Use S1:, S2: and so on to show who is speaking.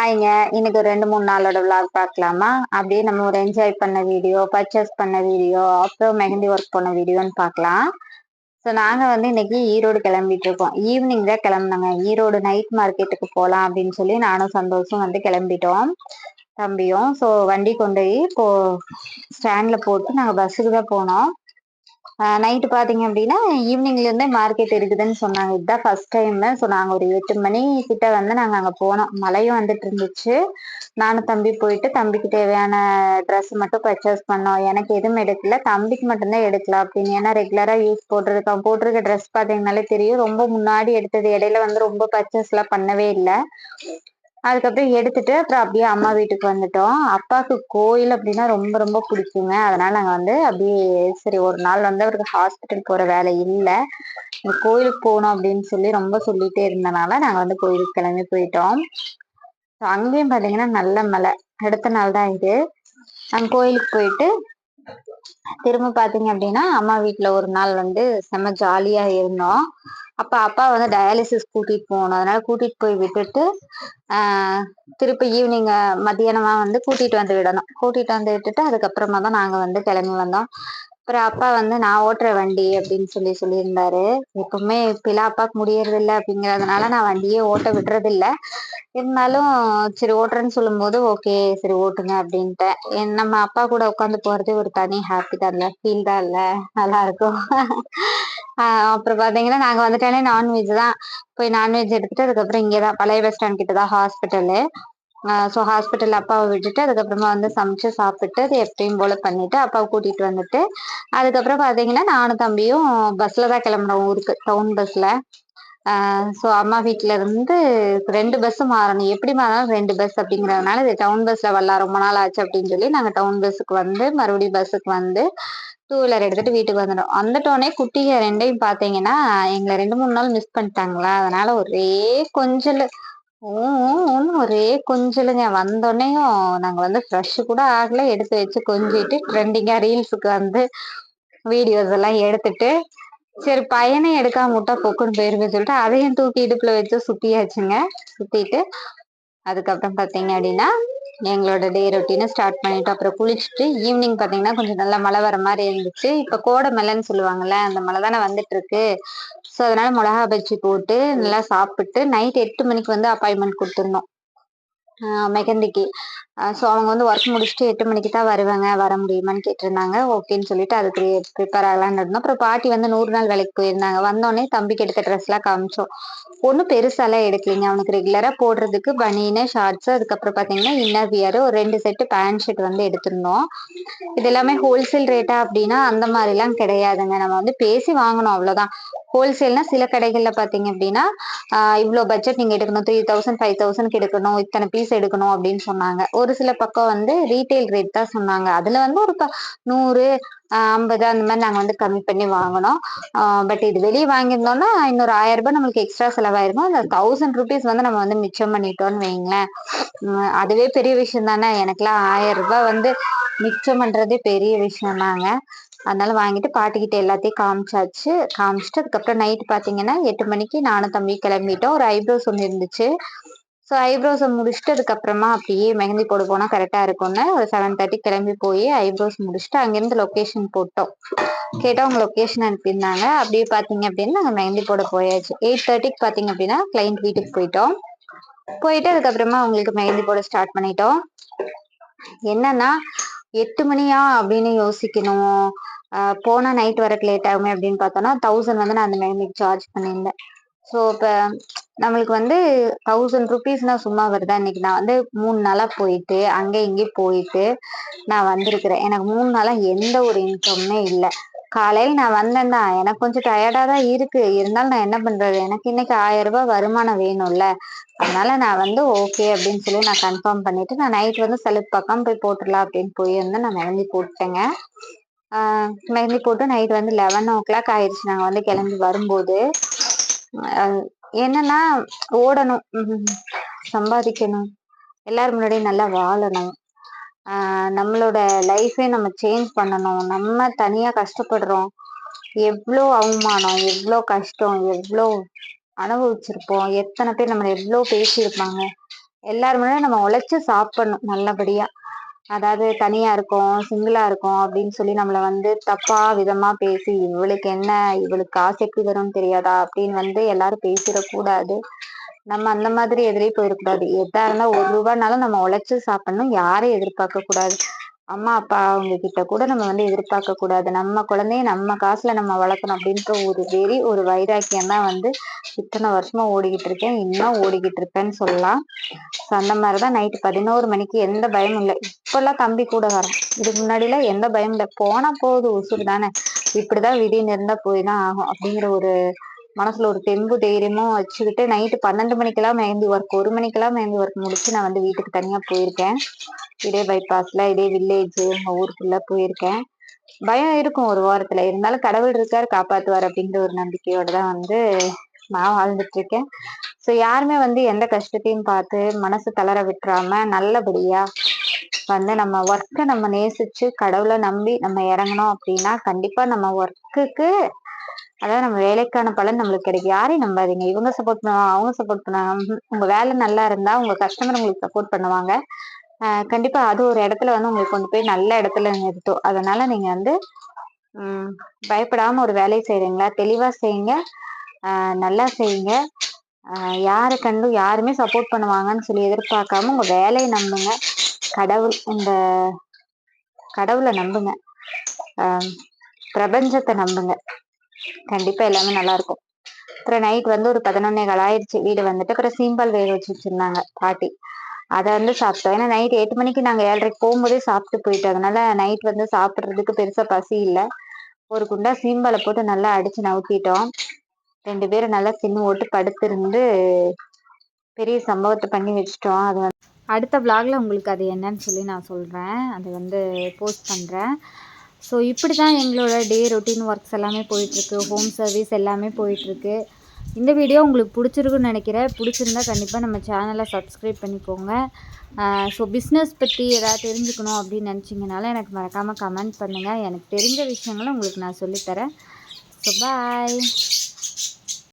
S1: ஹாய்ங்க. இன்னைக்கு ஒரு 2, 3 நாளோட விளாக் பார்க்கலாமா? அப்படியே நம்ம ஒரு என்ஜாய் பண்ண வீடியோ, பர்ச்சேஸ் பண்ண வீடியோ, அப்புறம் மெஹந்தி ஒர்க் பண்ண வீடியோன்னு பார்க்கலாம். ஸோ நாங்க வந்து இன்னைக்கு ஈரோடு கிளம்பிட்டு இருக்கோம். ஈவினிங் தான் கிளம்புனோங்க. ஈரோடு நைட் மார்க்கெட்டுக்கு போலாம் அப்படின்னு சொல்லி நானும் சந்தோஷம் வந்து கிளம்பிட்டோம். தம்பியும். ஸோ வண்டி கொண்டு போய் இப்போ ஸ்டாண்ட்ல போட்டு நாங்க பஸ்ஸுக்கு தான் போனோம். நைட்டு பார்த்தீங்க அப்படின்னா, ஈவினிங்ல இருந்தே மார்க்கெட் இருக்குதுன்னு சொன்னாங்க. இதுதான் ஃபர்ஸ்ட் டைமு. ஸோ நாங்க ஒரு 8 மணி கிட்ட வந்து நாங்க அங்க போனோம். மழையும் வந்துட்டு இருந்துச்சு. நானும் தம்பி போயிட்டு தம்பிக்கு தேவையான ட்ரெஸ் மட்டும் பர்ச்சேஸ் பண்ணோம். எனக்கு எதுவும் எடுக்கல. தம்பிக்கு மட்டும் தான் எடுக்கலாம் அப்படின்னு. ஏன்னா ரெகுலரா யூஸ் போடுறதுக்கு அவன் போட்டிருக்க ட்ரெஸ் பார்த்தீங்கனாலே தெரியும். ரொம்ப முன்னாடி எடுத்தது. இடையில வந்து ரொம்ப பர்ச்சேஸ்லாம் பண்ணவே இல்ல. அதுக்கப்புறம் எடுத்துட்டு அப்புறம் அப்படியே அம்மா வீட்டுக்கு வந்துட்டோம். அப்பாவுக்கு கோயில் அப்படின்னா ரொம்ப ரொம்ப பிடிக்குங்க. அதனால நாங்க வந்து அப்படியே சரி ஒரு நாள் வந்து அவருக்கு ஹாஸ்பிட்டல் போற வேலை இல்ல. கோயிலுக்கு போகணும் அப்படின்னு சொல்லி ரொம்ப சொல்லிட்டே இருந்தனால நாங்க வந்து கோயிலுக்கு கிளம்பி போயிட்டோம். அங்கேயும் பாத்தீங்கன்னா நல்ல மழை. அடுத்த நாள் தான் இது. அங்க கோயிலுக்கு போயிட்டு திரும்ப பாத்தீங்க அப்படின்னா அம்மா வீட்டுல ஒரு நாள் வந்து செம்ம ஜாலியா இருந்தோம். அப்ப அப்பா வந்து டயாலிசிஸ் கூட்டிட்டு போகணும். அதனால கூட்டிட்டு போய் விட்டுட்டு திருப்பி ஈவினிங் மத்தியானமா வந்து கூட்டிட்டு வந்து விடணும். கூட்டிட்டு வந்து விட்டுட்டு அதுக்கப்புறமா தான் நாங்க வந்து கிளம்பி வந்தோம். அப்புறம் அப்பா வந்து நான் ஓட்டுற வண்டி அப்படின்னு சொல்லியிருந்தாரு. எப்பவுமே இப்பெல்லாம் அப்பாவுக்கு முடியறது இல்லை அப்படிங்கறதுனால நான் வண்டியே ஓட்ட விடுறது இல்ல. இருந்தாலும் சரி ஓட்டுறேன்னு சொல்லும்போது ஓகே சரி ஓட்டுங்க அப்படின்ட்டேன். நம்ம அப்பா கூட உட்காந்து போறதே ஒரு தனி ஹாப்பி தான் இல்ல, ஃபீல் தான் இல்ல, நல்லா இருக்கும். அப்புறம் பாத்தீங்கன்னா நாங்க வந்துட்டாலே நான்வெஜ் தான். போய் நான்வெஜ் எடுத்துட்டு அதுக்கப்புறம் இங்கேதான் பழைய பஸ் ஸ்டாண்ட் கிட்டதான் ஹாஸ்பிட்டலு. ஸோ ஹாஸ்பிட்டல் அப்பாவை விட்டுட்டு அதுக்கப்புறமா வந்து சமைச்சு சாப்பிட்டு அது எப்பயும் போல பண்ணிட்டு அப்பாவை கூட்டிட்டு வந்துட்டு அதுக்கப்புறம் பாத்தீங்கன்னா நானும் தம்பியும் பஸ்ல தான் கிளம்புனோம் ஊருக்கு, டவுன் பஸ்ல. ஸோ அம்மா வீட்ல இருந்து 2 பஸ் மாறணும். எப்படி மாறினாலும் 2 பஸ் அப்படிங்கிறதுனால இது டவுன் பஸ்ல வரலாம், ரொம்ப நாள் ஆச்சு அப்படின்னு சொல்லி நாங்க டவுன் பஸ்ஸுக்கு வந்து மறுபடியும் பஸ்ஸுக்கு வந்து டூ வீலர் எடுத்துட்டு வீட்டுக்கு வந்துட்டோம். வந்துட்டோனே குட்டிக 2யும் பாத்தீங்கன்னா எங்களை 2, 3 நாள் மிஸ் பண்ணிட்டாங்களா, அதனால ஒரே கொஞ்சலு. ஒரே கொஞ்சலுங்க. வந்தோடனேயும் நாங்க வந்து ஃப்ரெஷ் கூட ஆகல. எடுத்து வச்சு கொஞ்சிட்டு ட்ரெண்டிங்கா ரீல்ஸுக்கு வந்து வீடியோஸ் எல்லாம் எடுத்துட்டு சரி பையனையும் எடுக்காம விட்டா பொக்குன்னு போயிருவேன்னு சொல்லிட்டு அதையும் தூக்கி இடுப்புல வச்சு சுத்தியாச்சுங்க. சுத்திட்டு அதுக்கப்புறம் பாத்தீங்க அப்படின்னா எங்களோட டே ரொட்டீனை ஸ்டார்ட் பண்ணிட்டோம். அப்புறம் குளிச்சுட்டு ஈவினிங் பாத்தீங்கன்னா கொஞ்சம் நல்லா மழை வர மாதிரி இருந்துச்சு. இப்ப கோடை மழைன்னு சொல்லுவாங்கல்ல, அந்த மழை தானே வந்துட்டு இருக்கு. ஸோ அதனால மிளகா பஜ்ஜி போட்டு நல்லா சாப்பிட்டு நைட் 8 மணிக்கு வந்து அப்பாயின்மெண்ட் கொடுத்துருந்தோம் மெகந்திக்கு. ஸோ அவங்க வந்து ஒர்க் முடிச்சுட்டு 8 மணிக்கு தான் வருவாங்க, வர முடியுமான்னு கேட்டிருந்தாங்க. ஓகேன்னு சொல்லிட்டு அதுக்கு ப்ரிப்பேர் ஆகலான்னு இருந்தோம். அப்புறம் பாட்டி வந்து 100 நாள் வேலைக்கு போயிருந்தாங்க. வந்தோடனே தம்பிக்கு எடுத்த ட்ரெஸ்லாம் காமிச்சோம். ஒன்றும் பெருசாலாம் எடுக்கலைங்க. அவனுக்கு ரெகுலரா போடுறதுக்கு பனியனு, ஷார்ட்ஸ், அதுக்கப்புறம் பார்த்தீங்கன்னா இன்னர் வியர் ஒரு 2 செட்டு பேண்ட் ஷர்ட் வந்து எடுத்திருந்தோம். இது எல்லாமே ஹோல்சேல் ரேட்டா அப்படின்னா அந்த மாதிரிலாம் கிடையாதுங்க. நம்ம வந்து பேசி வாங்கணும் அவ்வளோதான். ஹோல்சேல்னா சில கடைகள்ல பாத்தீங்க அப்படின்னா இவ்வளோ பட்ஜெட் நீங்க எடுக்கணும், 3000 5000க்கு எடுக்கணும், இத்தனை பீஸ் எடுக்கணும் அப்படின்னு சொன்னாங்க. ஒரு சில பக்கம் வந்து ரீட்டைல் ரேட் தான் சொன்னாங்க. அதுல வந்து ஒரு 100 50 அந்த மாதிரி நாங்க வந்து கம்மி பண்ணி வாங்கினோம். பட் இது வெளியே வாங்கியிருந்தோம்னா இன்னொரு 1000 ரூபாய் நம்மளுக்கு எக்ஸ்ட்ரா செலவாயிருக்கும். அந்த 1000 rupees வந்து நம்ம வந்து மிச்சம் பண்ணிட்டோம்னு வைங்களேன். அதுவே பெரிய விஷயம் தானே. எனக்கெல்லாம் 1000 ரூபாய் வந்து மிச்சம் பண்றதே பெரிய விஷயம் தாங்க. அதனால வாங்கிட்டு பாட்டிக்கிட்ட எல்லாத்தையும் காமிச்சாச்சு. காமிச்சிட்டு அதுக்கப்புறம் நைட் பாத்தீங்கன்னா 8 மணிக்கு நானும் தம்பி கிளம்பிட்டோம். ஒரு ஐப்ரோஸ் ஒன்று இருந்துச்சு. ஸோ ஐப்ரோஸை முடிச்சுட்டு அதுக்கப்புறமா அப்படியே மெஹந்தி போட போனா கரெக்டா இருக்கும்னு ஒரு 7:30 கிளம்பி போய் ஐப்ரோஸ் முடிச்சுட்டு அங்கிருந்து லொக்கேஷன் போட்டோம். கேட்டா அவங்க லொக்கேஷன் அனுப்பியிருந்தாங்க. அப்படியே பாத்தீங்க அப்படின்னா நாங்க மெஹந்தி போட போயாச்சு. 8:30க்கு பாத்தீங்க அப்படின்னா கிளைண்ட் வீட்டுக்கு போயிட்டோம். போயிட்டு அதுக்கப்புறமா அவங்களுக்கு மெஹந்தி போட ஸ்டார்ட் பண்ணிட்டோம். என்னன்னா 8 மணியா அப்படின்னு யோசிக்கணும். போனா நைட் வரக்கு லேட் ஆகுமே அப்படின்னு பார்த்தோம்னா 1000 வந்து நான் அந்த மெஹந்திக்கு சார்ஜ் பண்ணியிருந்தேன். ஸோ இப்போ நம்மளுக்கு வந்து 1000 rupeesனா சும்மா வருதா? இன்னைக்கு நான் வந்து 3 நாளா போயிட்டு அங்கே இங்கேயும் போயிட்டு நான் வந்திருக்கிறேன். எனக்கு 3 நாளா எந்த ஒரு இன்கம்மே இல்லை. காலையில் நான் வந்தேன் தான். எனக்கு கொஞ்சம் டயர்டா தான் இருக்கு. இருந்தாலும் நான் என்ன பண்றது? எனக்கு இன்னைக்கு 1000 ரூபாய் வருமானம் வேணும்ல. அதனால நான் வந்து ஓகே அப்படின்னு சொல்லி நான் கன்ஃபார்ம் பண்ணிட்டு நான் நைட் வந்து சலுப்பு பக்கம் போய் போட்டுடலாம் அப்படின்னு போயிருந்து நான் மெஹந்தி போட்டேங்க. மெஹந்தி போட்டு நைட் வந்து 11 o'clock ஆயிடுச்சு நாங்க வந்து கிளம்பி வரும்போது. என்னன்னா ஓடணும், சம்பாதிக்கணும், எல்லாரும் முன்னாடியும் நல்லா வாழணும், நம்மளோட லைஃபே நம்ம சேஞ்ச் பண்ணணும். நம்ம தனியா கஷ்டப்படுறோம். எவ்வளோ அவமானம், எவ்வளோ கஷ்டம், எவ்வளோ அனுபவிச்சிருப்போம். எத்தனை பேர் நம்மளை எவ்வளோ பேசியிருப்பாங்க. எல்லாரும் முன்னாடி நம்ம உழைச்சு சாப்பிடணும் நல்லபடியா. அதாவது தனியா இருக்கோம், சிங்கிளா இருக்கோம் அப்படின்னு சொல்லி நம்மள வந்து தப்பா விதமா பேசி, இவளுக்கு என்ன, இவளுக்கு காசு எப்படி வரும்னு தெரியாதா அப்படின்னு வந்து எல்லாரும் பேசிடக்கூடாது. நம்ம அந்த மாதிரி எதிரே போயிடக்கூடாது. எதா இருந்தா ₹1 நம்ம உழைச்சு சாப்பிடணும். யாரையும் எதிர்பார்க்க கூடாது. அம்மா, அப்பா அவங்க கிட்ட கூட நம்ம வந்து எதிர்பார்க்க கூடாது. நம்ம குழந்தைய நம்ம காசுல நம்ம வளர்க்கணும் அப்படின்ற ஒரு வெறி, ஒரு வைராக்கியம் தான் வந்து இத்தனை வருஷமா ஓடிக்கிட்டு இருக்கேன். இன்னும் ஓடிக்கிட்டு இருக்கேன்னு சொல்லலாம். ஸோ அந்த மாதிரிதான் நைட்டு 11 மணிக்கு எந்த பயமும் இல்லை. இப்பெல்லாம் தம்பி கூட வரான். இதுக்கு முன்னாடிலாம் எந்த பயமும் இல்லை. போனா போகுது உசுறு தானே. இப்படிதான் விதின்னு இருந்தா போய் தான் ஆகும் அப்படிங்கிற ஒரு மனசுல ஒரு தெம்பு தைரியமும் வச்சுக்கிட்டு நைட்டு 12 மணிக்கெல்லாம் மெஹந்தி ஒர்க், 1 மணிக்கெல்லாம் மெஹந்தி ஒர்க் முடிச்சு நான் வந்து வீட்டுக்கு தனியா போயிருக்கேன். இதே பைபாஸ்ல, இதே வில்லேஜ் உங்க ஊருக்குள்ள போயிருக்கேன். பயம் இருக்கும் ஒரு வாரத்துல. இருந்தாலும் கடவுள் இருக்காரு, காப்பாத்துவார் அப்படிங்கிற ஒரு நம்பிக்கையோட தான் வந்து நான் வாழ்ந்துட்டு இருக்கேன். ஸோ யாருமே வந்து எந்த கஷ்டத்தையும் பார்த்து மனசு தளர விட்டுறாம நல்லபடியா வந்து நம்ம ஒர்க்கை நம்ம நேசிச்சு கடவுளை நம்பி நம்ம இறங்கணும் அப்படின்னா கண்டிப்பா நம்ம ஒர்க்குக்கு, அதாவது நம்ம வேலைக்கான பலன் நம்மளுக்கு கிடைக்கும். யாரையும் நம்பாதீங்க. இவங்க சப்போர்ட் பண்ணுவாங்க, அவங்க சப்போர்ட் பண்ணுவாங்க. உங்க வேலை நல்லா இருந்தா உங்க கஸ்டமர் உங்களுக்கு சப்போர்ட் பண்ணுவாங்க. கண்டிப்பா அது ஒரு இடத்துல வந்து உங்களுக்கு கொண்டு போய் நல்ல இடத்துல நிறுத்தும். அதனால நீங்க வந்து பயப்படாம ஒரு வேலையை செய்றீங்களா, தெளிவா செய்யுங்க. நல்லா செய்யுங்க. யாரை கண்டும் யாருமே சப்போர்ட் பண்ணுவாங்கன்னு சொல்லி எதிர்பார்க்காம உங்க வேலையை நம்புங்க. இந்த கடவுளை நம்புங்க. பிரபஞ்சத்தை நம்புங்க. கண்டிப்பா எல்லாமே நல்லா இருக்கும். அப்புறம் நைட் வந்து ஒரு 11:15 ஆயிடுச்சு வீடு வந்துட்டு. அப்புறம் சீம்பால் வேக வச்சு வச்சிருந்தாங்க பாட்டி. அதை வந்து சாப்பிட்டோம். ஏன்னா நைட் 8 மணிக்கு நாங்க 7:30 போகும்போதே சாப்பிட்டு போயிட்டோம். அதனால நைட் வந்து சாப்பிட்றதுக்கு பெருசா பசி இல்லை. ஒரு குண்டா சீம்பாலை போட்டு நல்லா அடிச்சு நவுத்திட்டோம். 2 பேரும் நல்லா தின்னு ஓட்டு படுத்திருந்து பெரிய சம்பவத்தை பண்ணி வச்சுட்டோம். அது வந்து அடுத்த vlogல உங்களுக்கு அது என்னன்னு சொல்லி நான் சொல்றேன். அதை வந்து போஸ்ட் பண்றேன். ஸோ இப்படி தான் எங்களோட டே ரொட்டீன் ஒர்க்ஸ் எல்லாமே போயிட்டுருக்கு. ஹோம் சர்வீஸ் எல்லாமே போயிட்டுருக்கு. இந்த வீடியோ உங்களுக்கு பிடிச்சிருக்குன்னு நினைக்கிறேன். பிடிச்சிருந்தா கண்டிப்பாக நம்ம சேனலை சப்ஸ்கிரைப் பண்ணிக்கோங்க. ஸோ பிஸ்னஸ் பற்றி ஏதாவது தெரிஞ்சுக்கணும் அப்படின்னு நினச்சிங்கனாலும் எனக்கு மறக்காமல் கமெண்ட் பண்ணுங்கள். எனக்கு தெரிஞ்ச விஷயங்களும் உங்களுக்கு நான் சொல்லித்தரேன். So bye.